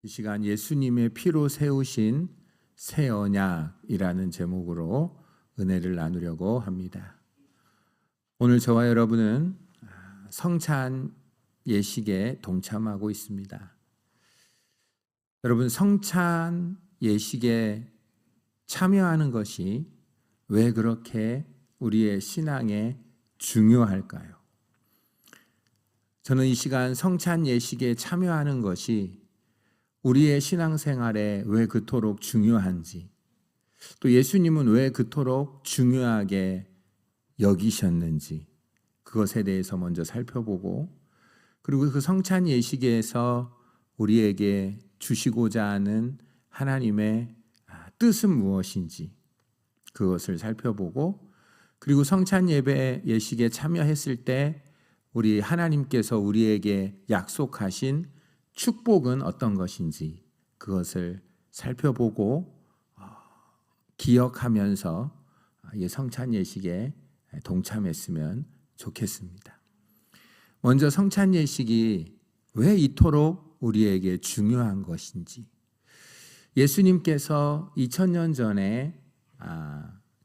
이 시간 예수님의 피로 세우신 새 언약이라는 제목으로 은혜를 나누려고 합니다. 오늘 저와 여러분은 성찬 예식에 동참하고 있습니다. 여러분, 성찬 예식에 참여하는 것이 왜 그렇게 우리의 신앙에 중요할까요? 저는 이 시간 성찬 예식에 참여하는 것이 우리의 신앙생활에 왜 그토록 중요한지, 또 예수님은 왜 그토록 중요하게 여기셨는지 그것에 대해서 먼저 살펴보고, 그리고 그 성찬 예식에서 우리에게 주시고자 하는 하나님의 뜻은 무엇인지 그것을 살펴보고, 그리고 성찬 예배 예식에 참여했을 때 우리 하나님께서 우리에게 약속하신 축복은 어떤 것인지 그것을 살펴보고 기억하면서 이 성찬 예식에 동참했으면 좋겠습니다. 먼저 성찬 예식이 왜 이토록 우리에게 중요한 것인지, 예수님께서 2000년 전에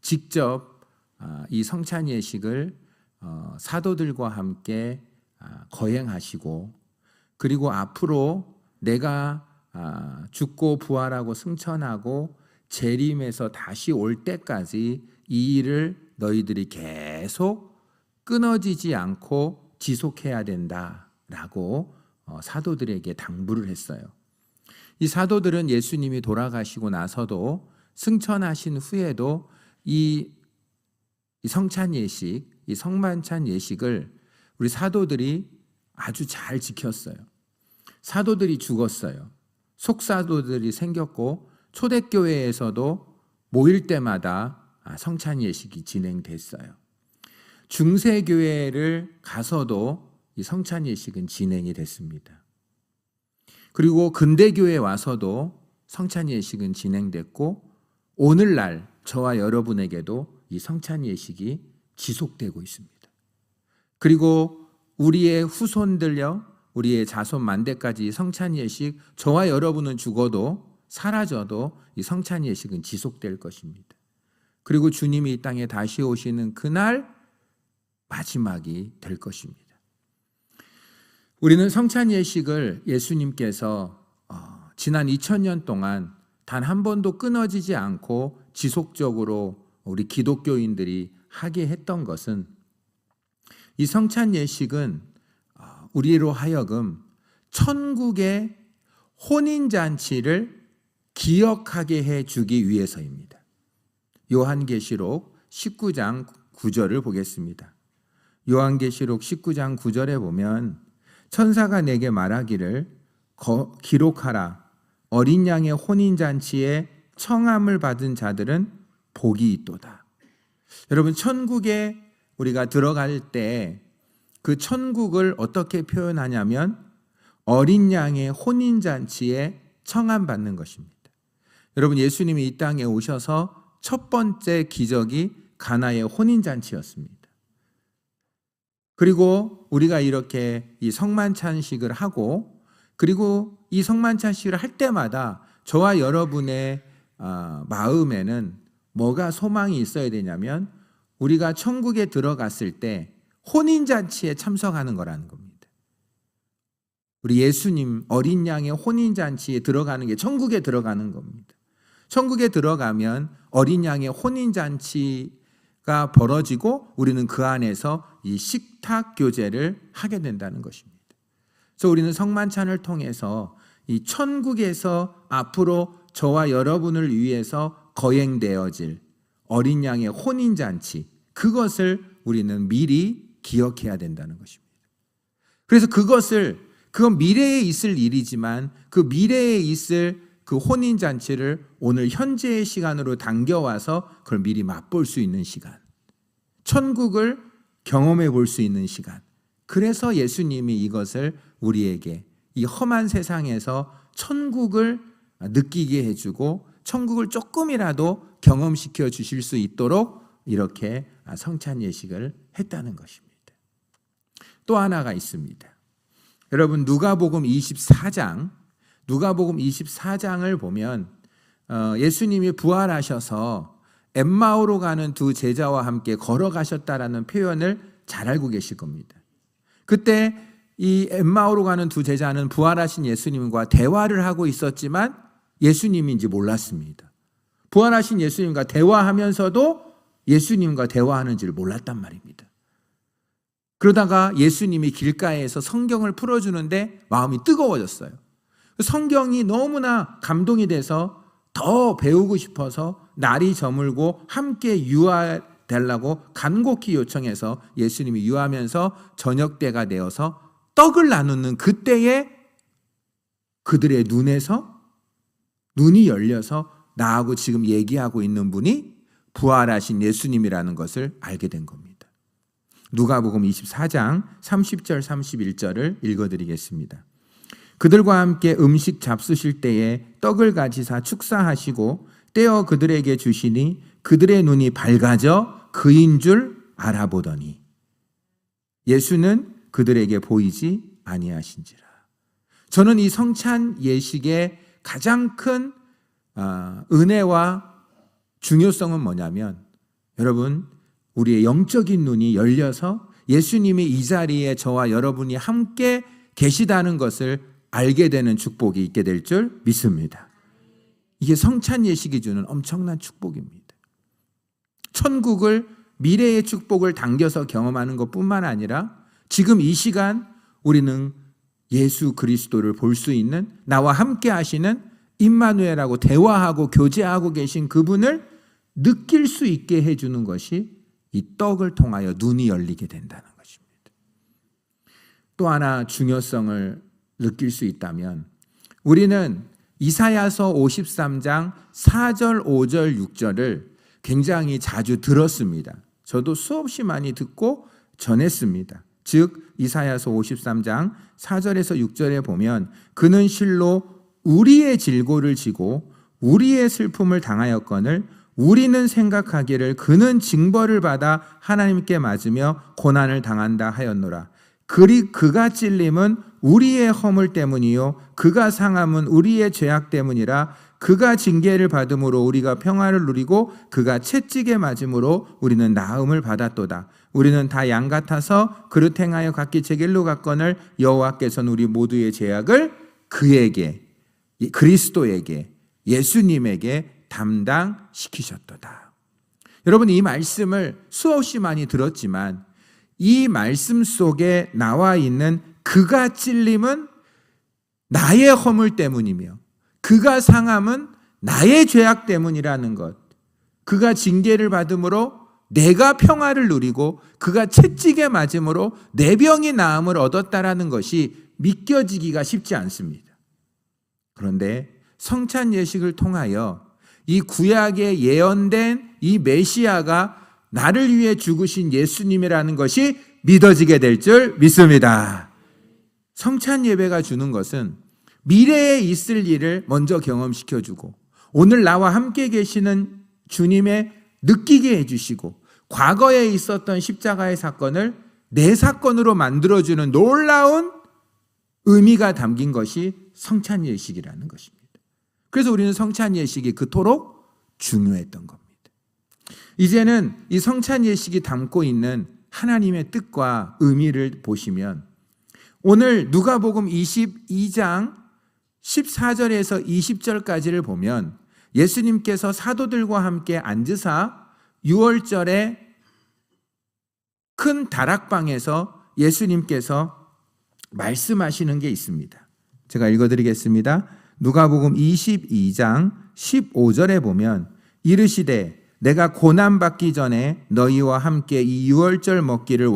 직접 이 성찬 예식을 사도들과 함께 거행하시고, 그리고 앞으로 내가 죽고 부활하고 승천하고 재림해서 다시 올 때까지 이 일을 너희들이 계속 끊어지지 않고 지속해야 된다라고 사도들에게 당부를 했어요. 이 사도들은 예수님이 돌아가시고 나서도 승천하신 후에도 이 성찬 예식, 이 성만찬 예식을 우리 사도들이 아주 잘 지켰어요. 사도들이 죽었어요. 속사도들이 생겼고, 초대교회에서도 모일 때마다 성찬 예식이 진행됐어요. 중세교회를 가서도 이 성찬 예식은 진행이 됐습니다. 그리고 근대교회에 와서도 성찬 예식은 진행됐고, 오늘날 저와 여러분에게도 이 성찬 예식이 지속되고 있습니다. 그리고 우리의 후손들요, 우리의 자손 만대까지 성찬 예식, 저와 여러분은 죽어도 사라져도 이 성찬 예식은 지속될 것입니다. 그리고 주님이 이 땅에 다시 오시는 그날 마지막이 될 것입니다. 우리는 성찬 예식을 예수님께서 지난 2000년 동안 단 한 번도 끊어지지 않고 지속적으로 우리 기독교인들이 하게 했던 것은, 이 성찬 예식은 우리로 하여금 천국의 혼인잔치를 기억하게 해주기 위해서입니다. 요한계시록 19장 9절을 보겠습니다. 요한계시록 19장 9절에 보면, 천사가 내게 말하기를 기록하라. 어린 양의 혼인잔치에 청함을 받은 자들은 복이 있도다. 여러분, 천국에 우리가 들어갈 때 그 천국을 어떻게 표현하냐면 어린 양의 혼인잔치에 청함받는 것입니다. 여러분, 예수님이 이 땅에 오셔서 첫 번째 기적이 가나의 혼인잔치였습니다. 그리고 우리가 이렇게 이 성만찬식을 하고, 그리고 이 성만찬식을 할 때마다 저와 여러분의 마음에는 뭐가 소망이 있어야 되냐면, 우리가 천국에 들어갔을 때 혼인잔치에 참석하는 거라는 겁니다. 우리 예수님 어린 양의 혼인잔치에 들어가는 게 천국에 들어가는 겁니다. 천국에 들어가면 어린 양의 혼인잔치가 벌어지고 우리는 그 안에서 이 식탁 교제를 하게 된다는 것입니다. 그래서 우리는 성만찬을 통해서 이 천국에서 앞으로 저와 여러분을 위해서 거행되어질 어린 양의 혼인잔치, 그것을 우리는 미리 기억해야 된다는 것입니다. 그래서 그건 미래에 있을 일이지만 그 미래에 있을 그 혼인잔치를 오늘 현재의 시간으로 당겨와서 그걸 미리 맛볼 수 있는 시간, 천국을 경험해 볼 수 있는 시간. 그래서 예수님이 이것을 우리에게 이 험한 세상에서 천국을 느끼게 해주고 천국을 조금이라도 경험시켜 주실 수 있도록 이렇게 성찬 예식을 했다는 것입니다. 또 하나가 있습니다. 여러분, 누가복음 24장 누가복음 24장을 보면 예수님이 부활하셔서 엠마오로 가는 두 제자와 함께 걸어가셨다라는 표현을 잘 알고 계실 겁니다. 그때 이 엠마오로 가는 두 제자는 부활하신 예수님과 대화를 하고 있었지만 예수님인지 몰랐습니다. 부활하신 예수님과 대화하면서도 예수님과 대화하는지를 몰랐단 말입니다. 그러다가 예수님이 길가에서 성경을 풀어주는데 마음이 뜨거워졌어요. 성경이 너무나 감동이 돼서 더 배우고 싶어서 날이 저물고 함께 유하달라고 간곡히 요청해서 예수님이 유하면서 저녁 때가 되어서 떡을 나누는 그때에 그들의 눈에서 눈이 열려서 나하고 지금 얘기하고 있는 분이 부활하신 예수님이라는 것을 알게 된 겁니다. 누가복음 24장 30절 31절을 읽어드리겠습니다. 그들과 함께 음식 잡수실 때에 떡을 가지사 축사하시고 떼어 그들에게 주시니 그들의 눈이 밝아져 그인 줄 알아보더니 예수는 그들에게 보이지 아니하신지라. 저는 이 성찬 예식의 가장 큰 은혜와 중요성은 뭐냐면 여러분 우리의 영적인 눈이 열려서 예수님이 이 자리에 저와 여러분이 함께 계시다는 것을 알게 되는 축복이 있게 될 줄 믿습니다. 이게 성찬 예식이 주는 엄청난 축복입니다. 천국을 미래의 축복을 당겨서 경험하는 것뿐만 아니라 지금 이 시간 우리는 예수 그리스도를 볼 수 있는 나와 함께 하시는 임마누엘하고 대화하고 교제하고 계신 그분을 느낄 수 있게 해주는 것이 이 떡을 통하여 눈이 열리게 된다는 것입니다. 또 하나 중요성을 느낄 수 있다면 우리는 이사야서 53장 4절, 5절, 6절을 굉장히 자주 들었습니다. 저도 수없이 많이 듣고 전했습니다. 즉 이사야서 53장 4절에서 6절에 보면 그는 실로 우리의 질고를 지고 우리의 슬픔을 당하였거늘 우리는 생각하기를 그는 징벌을 받아 하나님께 맞으며 고난을 당한다 하였노라. 그가 찔림은 우리의 허물 때문이요 그가 상함은 우리의 죄악 때문이라. 그가 징계를 받음으로 우리가 평화를 누리고 그가 채찍에 맞음으로 우리는 나음을 받았도다. 우리는 다 양 같아서 그릇 행하여 각기 제 길로 갔거늘 여호와께서는 우리 모두의 죄악을 그에게 그리스도에게 예수님에게 담당시키셨도다. 여러분 이 말씀을 수없이 많이 들었지만 이 말씀 속에 나와 있는 그가 찔림은 나의 허물 때문이며 그가 상함은 나의 죄악 때문이라는 것, 그가 징계를 받음으로 내가 평화를 누리고 그가 채찍에 맞음으로 내 병이 나음을 얻었다라는 것이 믿겨지기가 쉽지 않습니다. 그런데 성찬 예식을 통하여 이 구약에 예언된 이 메시아가 나를 위해 죽으신 예수님이라는 것이 믿어지게 될 줄 믿습니다. 성찬 예배가 주는 것은 미래에 있을 일을 먼저 경험시켜주고 오늘 나와 함께 계시는 주님의 느끼게 해주시고 과거에 있었던 십자가의 사건을 내 사건으로 만들어주는 놀라운 의미가 담긴 것이 성찬 예식이라는 것입니다. 그래서 우리는 성찬 예식이 그토록 중요했던 겁니다. 이제는 이 성찬 예식이 담고 있는 하나님의 뜻과 의미를 보시면 오늘 누가복음 22장 14절에서 20절까지를 보면 예수님께서 사도들과 함께 앉으사 유월절에 큰 다락방에서 예수님께서 말씀하시는 게 있습니다. 제가 읽어드리겠습니다. 누가복음 22장 15절에 보면 이르시되 내가 고난받기 전에 너희와 함께 이 유월절 먹기를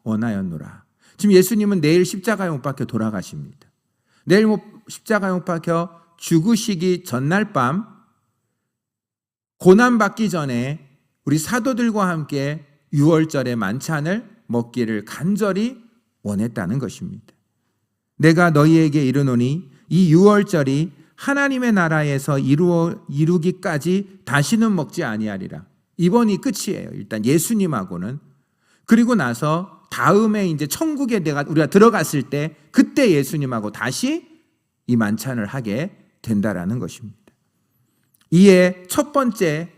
원하였노라. 지금 예수님은 내일 십자가에 못 박혀 돌아가십니다. 내일 십자가에 못 박혀 죽으시기 전날 밤 고난받기 전에 우리 사도들과 함께 유월절의 만찬을 먹기를 간절히 원했다는 것입니다. 내가 너희에게 이르노니 이 유월절이 하나님의 나라에서 이루기까지 다시는 먹지 아니하리라. 이번이 끝이에요. 일단 예수님하고는. 그리고 나서 다음에 이제 천국에 우리가 들어갔을 때 그때 예수님하고 다시 이 만찬을 하게 된다라는 것입니다. 이에 첫 번째,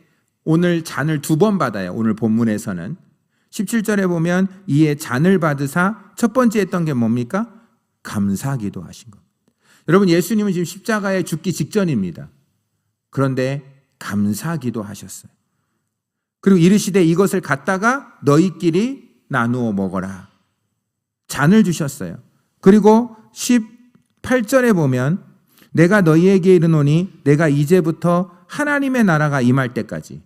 오늘 잔을 2번 받아요. 오늘 본문에서는 17절에 보면 이에 잔을 받으사 첫 번째 했던 게 뭡니까? 감사기도 하신 겁니다. 여러분, 예수님은 지금 십자가에 죽기 직전입니다. 그런데 감사기도 하셨어요. 그리고 이르시되 이것을 갖다가 너희끼리 나누어 먹어라. 잔을 주셨어요. 그리고 18절에 보면 내가 너희에게 이르노니 내가 이제부터 하나님의 나라가 임할 때까지,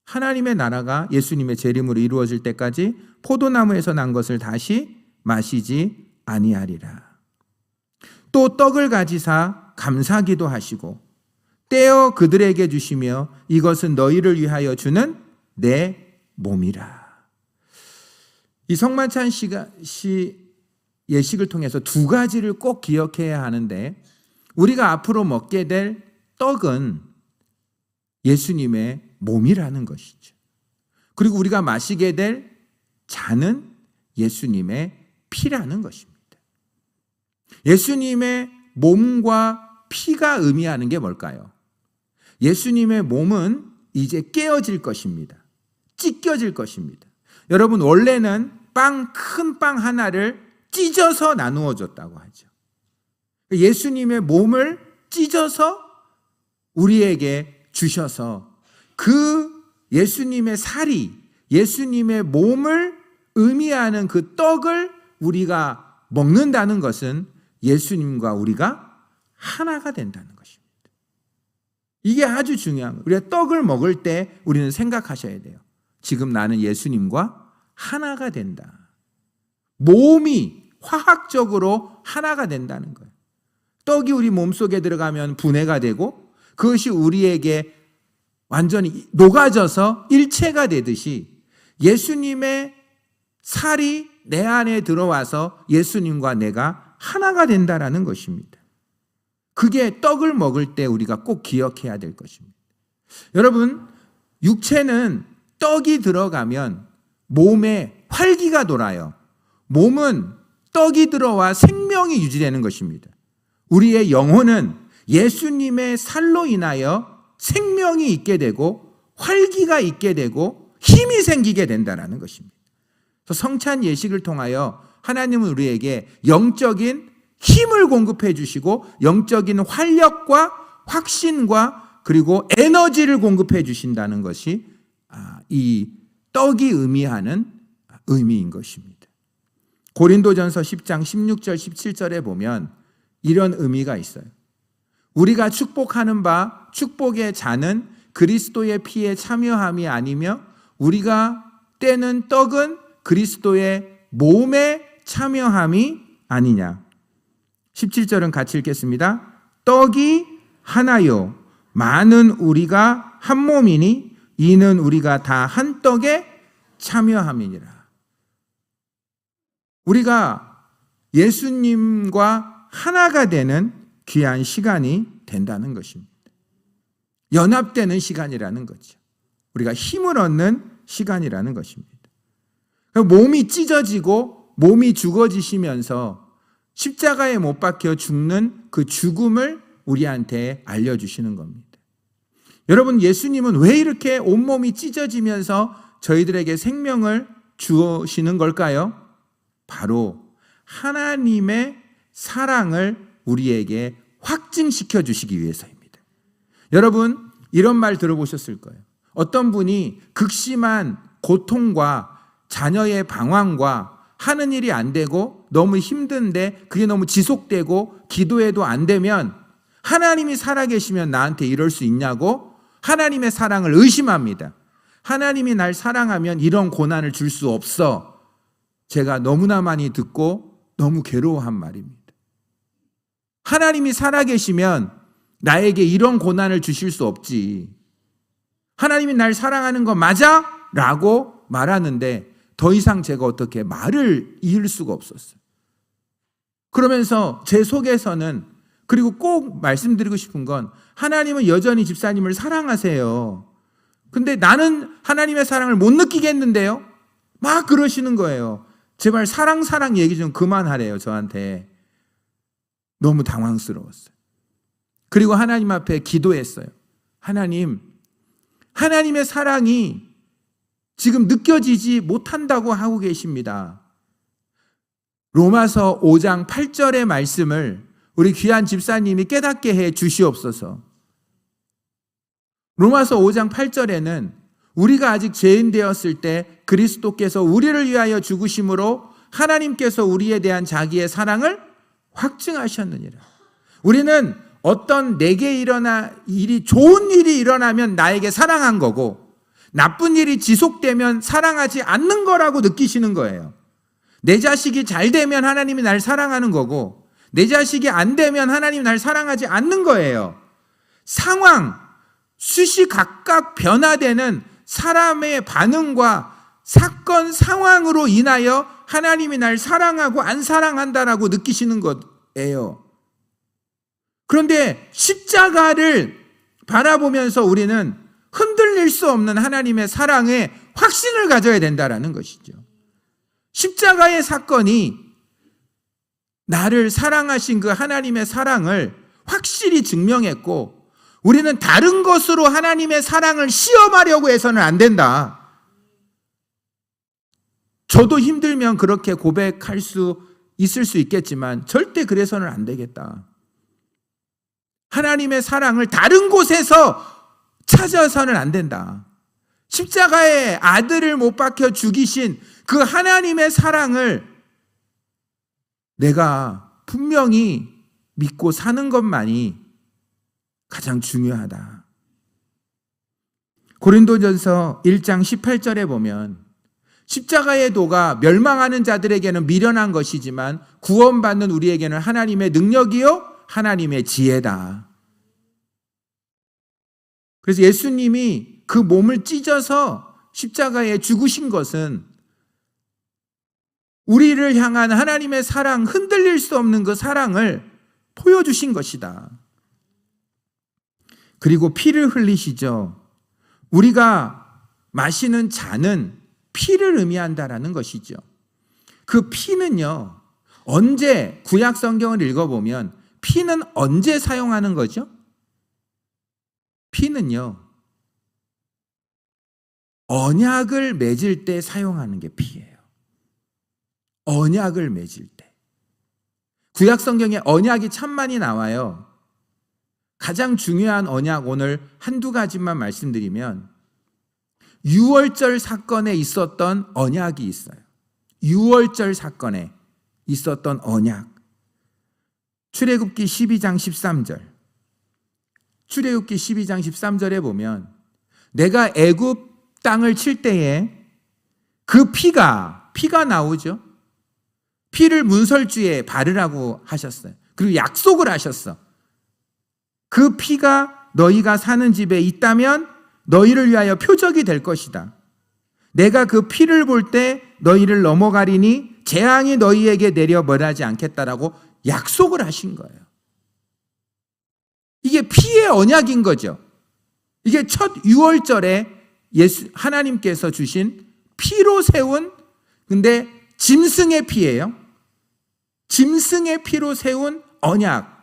하나님의 나라가 예수님의 재림으로 이루어질 때까지 포도나무에서 난 것을 다시 마시지 아니하리라. 또 떡을 가지사 감사기도 하시고 떼어 그들에게 주시며 이것은 너희를 위하여 주는 내 몸이라. 이 성만찬 예식을 통해서 2가지를 꼭 기억해야 하는데, 우리가 앞으로 먹게 될 떡은 예수님의 몸이라는 것이죠. 그리고 우리가 마시게 될 잔은 예수님의 피라는 것입니다. 예수님의 몸과 피가 의미하는 게 뭘까요? 예수님의 몸은 이제 깨어질 것입니다. 찢겨질 것입니다. 여러분, 원래는 큰 빵 하나를 찢어서 나누어 줬다고 하죠. 예수님의 몸을 찢어서 우리에게 주셔서 그 예수님의 살이, 예수님의 몸을 의미하는 그 떡을 우리가 먹는다는 것은 예수님과 우리가 하나가 된다는 것입니다. 이게 아주 중요한 거예요. 우리가 떡을 먹을 때 우리는 생각하셔야 돼요. 지금 나는 예수님과 하나가 된다. 몸이 화학적으로 하나가 된다는 거예요. 떡이 우리 몸속에 들어가면 분해가 되고 그것이 우리에게 완전히 녹아져서 일체가 되듯이 예수님의 살이 내 안에 들어와서 예수님과 내가 하나가 된다라는 것입니다. 그게 떡을 먹을 때 우리가 꼭 기억해야 될 것입니다. 여러분, 육체는 떡이 들어가면 몸에 활기가 돌아요. 몸은 떡이 들어와 생명이 유지되는 것입니다. 우리의 영혼은 예수님의 살로 인하여 생명이 있게 되고 활기가 있게 되고 힘이 생기게 된다는 것입니다. 그래서 성찬 예식을 통하여 하나님은 우리에게 영적인 힘을 공급해 주시고 영적인 활력과 확신과 그리고 에너지를 공급해 주신다는 것이 이 떡이 의미하는 의미인 것입니다. 고린도전서 10장 16절 17절에 보면 이런 의미가 있어요. 우리가 축복하는 바 축복의 잔은 그리스도의 피에 참여함이 아니며 우리가 떼는 떡은 그리스도의 몸에 참여함이 아니냐. 17절은 같이 읽겠습니다. 떡이 하나요 많은 우리가 한 몸이니 이는 우리가 다 한 떡에 참여함이니라. 우리가 예수님과 하나가 되는 귀한 시간이 된다는 것입니다. 연합되는 시간이라는 거죠. 우리가 힘을 얻는 시간이라는 것입니다. 몸이 찢어지고 몸이 죽어지시면서 십자가에 못 박혀 죽는 그 죽음을 우리한테 알려주시는 겁니다. 여러분, 예수님은 왜 이렇게 온몸이 찢어지면서 저희들에게 생명을 주시는 걸까요? 바로 하나님의 사랑을 우리에게 확증시켜 주시기 위해서입니다. 여러분, 이런 말 들어보셨을 거예요. 어떤 분이 극심한 고통과 자녀의 방황과 하는 일이 안 되고 너무 힘든데 그게 너무 지속되고 기도해도 안 되면 하나님이 살아계시면 나한테 이럴 수 있냐고 하나님의 사랑을 의심합니다. 하나님이 날 사랑하면 이런 고난을 줄 수 없어. 제가 너무나 많이 듣고 너무 괴로워한 말입니다. 하나님이 살아계시면 나에게 이런 고난을 주실 수 없지. 하나님이 날 사랑하는 거 맞아? 라고 말하는데 더 이상 제가 어떻게 말을 이을 수가 없었어요. 그러면서 제 속에서는, 그리고 꼭 말씀드리고 싶은 건 하나님은 여전히 집사님을 사랑하세요. 근데 나는 하나님의 사랑을 못 느끼겠는데요? 막 그러시는 거예요. 제발 사랑 얘기 좀 그만하래요, 저한테. 너무 당황스러웠어요. 그리고 하나님 앞에 기도했어요. 하나님, 하나님의 사랑이 지금 느껴지지 못한다고 하고 계십니다. 로마서 5장 8절의 말씀을 우리 귀한 집사님이 깨닫게 해 주시옵소서. 로마서 5장 8절에는 우리가 아직 죄인 되었을 때 그리스도께서 우리를 위하여 죽으심으로 하나님께서 우리에 대한 자기의 사랑을 확증하셨느니라. 우리는 어떤 내게 좋은 일이 일어나면 나에게 사랑한 거고, 나쁜 일이 지속되면 사랑하지 않는 거라고 느끼시는 거예요. 내 자식이 잘 되면 하나님이 날 사랑하는 거고, 내 자식이 안 되면 하나님이 날 사랑하지 않는 거예요. 상황, 시시각각 변화되는 사람의 반응과 사건, 상황으로 인하여 하나님이 날 사랑하고 안 사랑한다라고 느끼시는 거예요. 그런데 십자가를 바라보면서 우리는 흔들릴 수 없는 하나님의 사랑에 확신을 가져야 된다라는 것이죠. 십자가의 사건이 나를 사랑하신 그 하나님의 사랑을 확실히 증명했고, 우리는 다른 것으로 하나님의 사랑을 시험하려고 해서는 안 된다. 저도 힘들면 그렇게 고백할 수 있을 수 있겠지만 절대 그래서는 안 되겠다. 하나님의 사랑을 다른 곳에서 찾아서는 안 된다. 십자가에 아들을 못 박혀 죽이신 그 하나님의 사랑을 내가 분명히 믿고 사는 것만이 가장 중요하다. 고린도전서 1장 18절에 보면 십자가의 도가 멸망하는 자들에게는 미련한 것이지만 구원받는 우리에게는 하나님의 능력이요 하나님의 지혜다. 그래서 예수님이 그 몸을 찢어서 십자가에 죽으신 것은 우리를 향한 하나님의 사랑, 흔들릴 수 없는 그 사랑을 보여주신 것이다. 그리고 피를 흘리시죠. 우리가 마시는 잔은 피를 의미한다라는 것이죠. 그 피는요, 언제, 구약 성경을 읽어보면 피는 언제 사용하는 거죠? 피는요, 언약을 맺을 때 사용하는 게 피예요. 언약을 맺을 때. 구약 성경에 언약이 참 많이 나와요. 가장 중요한 언약 오늘 한두 가지만 말씀드리면, 유월절 사건에 있었던 언약이 있어요. 유월절 사건에 있었던 언약. 출애굽기 12장 13절. 출애굽기 12장 13절에 보면 내가 애굽 땅을 칠 때에 그 피가 나오죠. 피를 문설주에 바르라고 하셨어요. 그리고 약속을 하셨어. 그 피가 너희가 사는 집에 있다면 너희를 위하여 표적이 될 것이다. 내가 그 피를 볼 때 너희를 넘어가리니 재앙이 너희에게 내려 멸하지 않겠다라고 약속을 하신 거예요. 이게 피의 언약인 거죠. 이게 첫 유월절에 하나님께서 주신 피로 세운, 근데 짐승의 피예요. 짐승의 피로 세운 언약.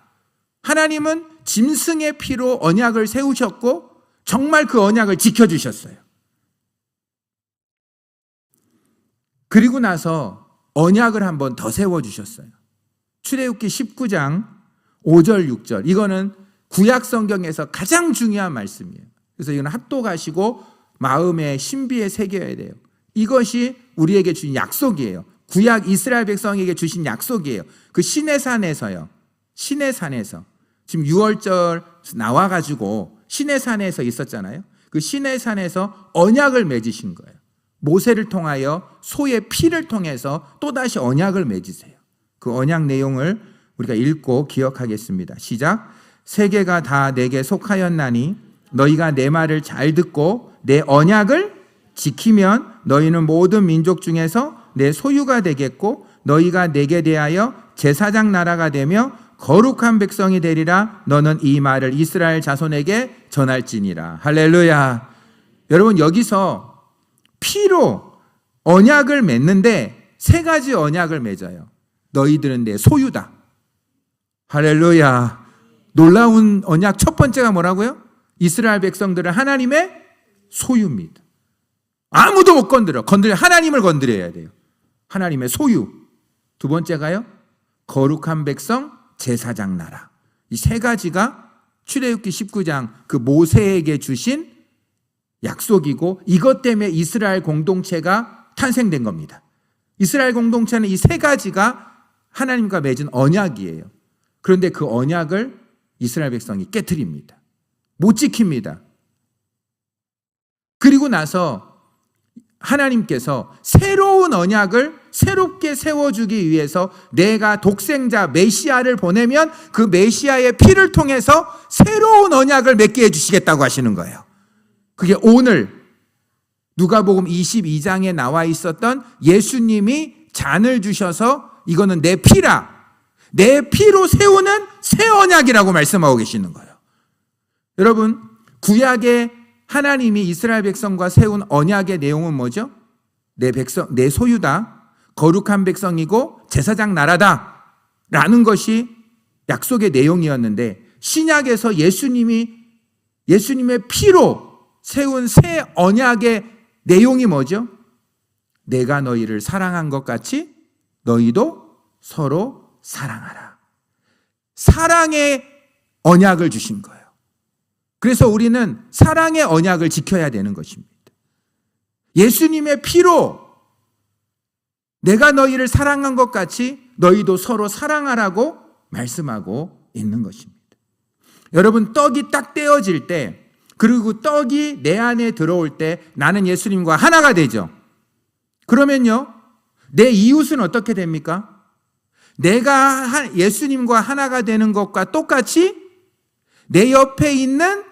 하나님은 짐승의 피로 언약을 세우셨고 정말 그 언약을 지켜주셨어요. 그리고 나서 언약을 한 번 더 세워주셨어요. 출애굽기 19장 5절 6절. 이거는 구약 성경에서 가장 중요한 말씀이에요. 그래서 이거는 합독하시고 마음에 신비에 새겨야 돼요. 이것이 우리에게 주신 약속이에요. 구약 이스라엘 백성에게 주신 약속이에요. 그 시내산에서요. 시내산에서. 지금 6월절 나와가지고 시내산에서 있었잖아요. 그 시내산에서 언약을 맺으신 거예요. 모세를 통하여 소의 피를 통해서 또다시 언약을 맺으세요. 그 언약 내용을 우리가 읽고 기억하겠습니다. 시작. 세계가 다 내게 속하였나니 너희가 내 말을 잘 듣고 내 언약을 지키면 너희는 모든 민족 중에서 내 소유가 되겠고 너희가 내게 대하여 제사장 나라가 되며 거룩한 백성이 되리라. 너는 이 말을 이스라엘 자손에게 전할지니라. 할렐루야. 여러분, 여기서 피로 언약을 맺는데 세 가지 언약을 맺어요. 너희들은 내 소유다. 할렐루야. 놀라운 언약 첫 번째가 뭐라고요? 이스라엘 백성들은 하나님의 소유입니다. 아무도 못 건드려. 하나님을 건드려야 돼요. 하나님의 소유. 두 번째가요, 거룩한 백성, 제사장 나라. 이 세 가지가 출애굽기 19장 그 모세에게 주신 약속이고, 이것 때문에 이스라엘 공동체가 탄생된 겁니다. 이스라엘 공동체는 이 세 가지가 하나님과 맺은 언약이에요. 그런데 그 언약을 이스라엘 백성이 깨트립니다. 못 지킵니다. 그리고 나서 하나님께서 새로운 언약을 새롭게 세워주기 위해서 내가 독생자 메시아를 보내면 그 메시아의 피를 통해서 새로운 언약을 맺게 해주시겠다고 하시는 거예요. 그게 오늘 누가복음 22장에 나와 있었던 예수님이 잔을 주셔서 이거는 내 피라, 내 피로 세우는 새 언약이라고 말씀하고 계시는 거예요. 여러분, 구약에 하나님이 이스라엘 백성과 세운 언약의 내용은 뭐죠? 내 소유다, 거룩한 백성이고 제사장 나라다 라는 것이 약속의 내용이었는데, 신약에서 예수님의 피로 세운 새 언약의 내용이 뭐죠? 내가 너희를 사랑한 것 같이 너희도 서로 사랑하라. 사랑의 언약을 주신 거예요. 그래서 우리는 사랑의 언약을 지켜야 되는 것입니다. 예수님의 피로 내가 너희를 사랑한 것 같이 너희도 서로 사랑하라고 말씀하고 있는 것입니다. 여러분, 떡이 딱 떼어질 때, 그리고 떡이 내 안에 들어올 때 나는 예수님과 하나가 되죠. 그러면요, 내 이웃은 어떻게 됩니까? 내가 예수님과 하나가 되는 것과 똑같이 내 옆에 있는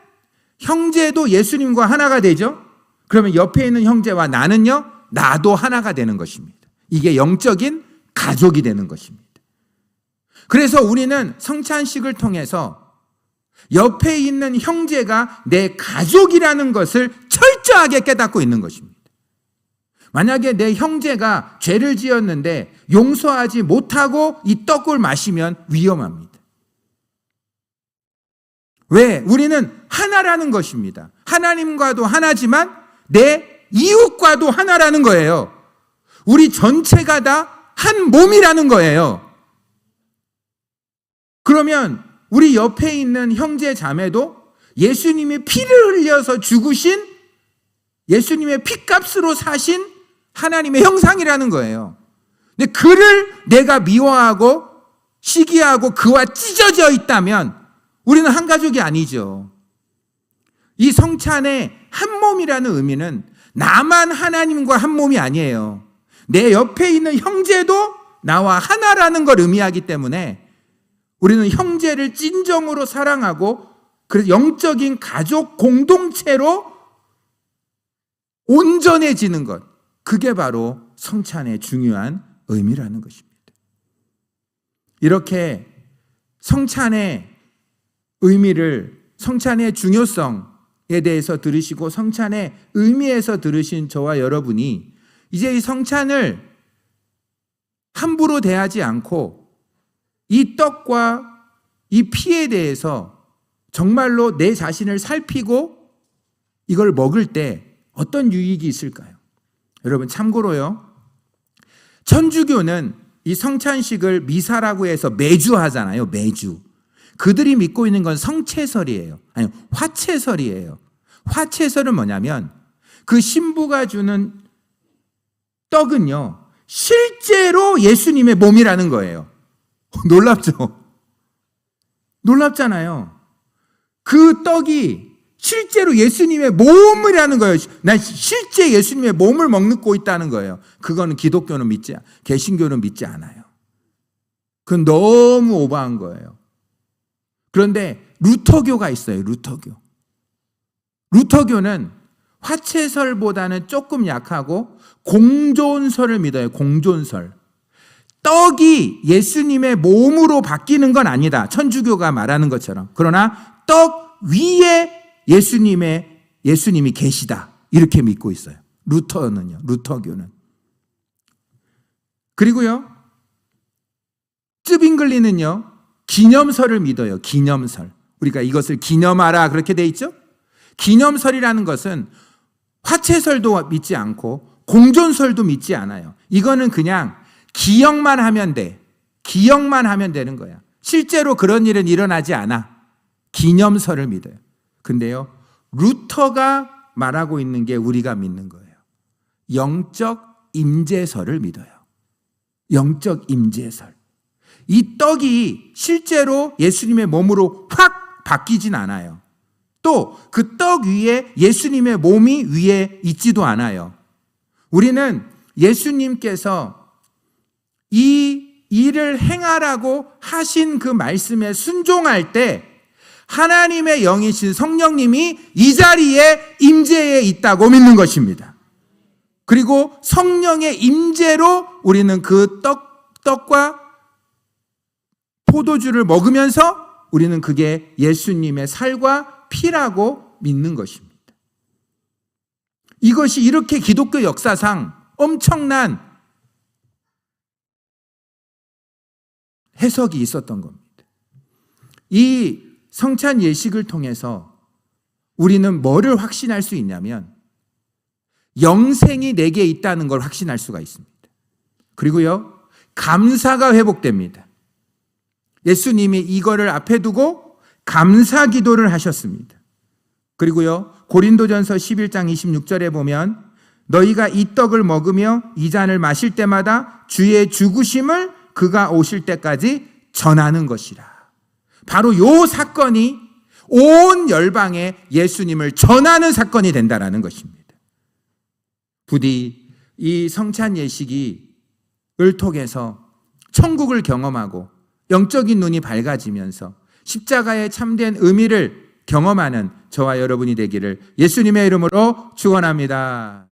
형제도 예수님과 하나가 되죠. 그러면 옆에 있는 형제와 나는요, 나도 하나가 되는 것입니다. 이게 영적인 가족이 되는 것입니다. 그래서 우리는 성찬식을 통해서 옆에 있는 형제가 내 가족이라는 것을 철저하게 깨닫고 있는 것입니다. 만약에 내 형제가 죄를 지었는데 용서하지 못하고 이 떡을 마시면 위험합니다. 왜? 우리는 하나라는 것입니다. 하나님과도 하나지만 내 이웃과도 하나라는 거예요. 우리 전체가 다 한 몸이라는 거예요. 그러면 우리 옆에 있는 형제 자매도 예수님이 피를 흘려서 죽으신, 예수님의 피값으로 사신 하나님의 형상이라는 거예요. 근데 그를 내가 미워하고 시기하고 그와 찢어져 있다면 우리는 한 가족이 아니죠. 이 성찬의 한 몸이라는 의미는 나만 하나님과 한 몸이 아니에요. 내 옆에 있는 형제도 나와 하나라는 걸 의미하기 때문에 우리는 형제를 진정으로 사랑하고, 그래서 영적인 가족 공동체로 온전해지는 것, 그게 바로 성찬의 중요한 의미라는 것입니다. 이렇게 성찬의 의미를, 성찬의 중요성에 대해서 들으시고 성찬의 의미에서 들으신 저와 여러분이 이제 이 성찬을 함부로 대하지 않고 이 떡과 이 피에 대해서 정말로 내 자신을 살피고 이걸 먹을 때 어떤 유익이 있을까요? 여러분, 참고로요, 천주교는 이 성찬식을 미사라고 해서 매주 하잖아요. 매주. 그들이 믿고 있는 건 성채설이에요. 아니, 화채설이에요. 화채설은 뭐냐면 그 신부가 주는 떡은요, 실제로 예수님의 몸이라는 거예요. 놀랍죠? 놀랍잖아요. 그 떡이 실제로 예수님의 몸이라는 거예요. 난 실제 예수님의 몸을 먹고 있다는 거예요. 그거는 기독교는 개신교는 믿지 않아요. 그건 너무 오버한 거예요. 그런데 루터교가 있어요. 루터교는 화채설보다는 조금 약하고 공존설을 믿어요. 공존설. 떡이 예수님의 몸으로 바뀌는 건 아니다. 천주교가 말하는 것처럼. 그러나 떡 위에 예수님이 계시다. 이렇게 믿고 있어요. 루터교는. 그리고요, 쯔빙글리는요, 기념설을 믿어요. 기념설. 우리가 이것을 기념하라 그렇게 돼 있죠? 기념설이라는 것은 화채설도 믿지 않고 공존설도 믿지 않아요. 이거는 그냥 기억만 하면 돼. 기억만 하면 되는 거야. 실제로 그런 일은 일어나지 않아. 기념설을 믿어요. 근데요, 루터가 말하고 있는 게 우리가 믿는 거예요. 영적 임재설을 믿어요. 영적 임재설. 이 떡이 실제로 예수님의 몸으로 확 바뀌진 않아요. 또 그 떡 위에 예수님의 몸이 위에 있지도 않아요. 우리는 예수님께서 이 일을 행하라고 하신 그 말씀에 순종할 때 하나님의 영이신 성령님이 이 자리에 임재해 있다고 믿는 것입니다. 그리고 성령의 임재로 우리는 그 떡과 포도주를 먹으면서 우리는 그게 예수님의 살과 피라고 믿는 것입니다. 이것이 이렇게 기독교 역사상 엄청난 해석이 있었던 겁니다. 이 성찬 예식을 통해서 우리는 뭐를 확신할 수 있냐면 영생이 내게 있다는 걸 확신할 수가 있습니다. 그리고요, 감사가 회복됩니다. 예수님이 이거를 앞에 두고 감사 기도를 하셨습니다. 그리고요, 고린도전서 11장 26절에 보면 너희가 이 떡을 먹으며 이 잔을 마실 때마다 주의 죽으심을 그가 오실 때까지 전하는 것이라. 바로 요 사건이 온 열방에 예수님을 전하는 사건이 된다라는 것입니다. 부디 이 성찬 예식을 통해서 천국을 경험하고 영적인 눈이 밝아지면서 십자가의 참된 의미를 경험하는 저와 여러분이 되기를 예수님의 이름으로 축원합니다.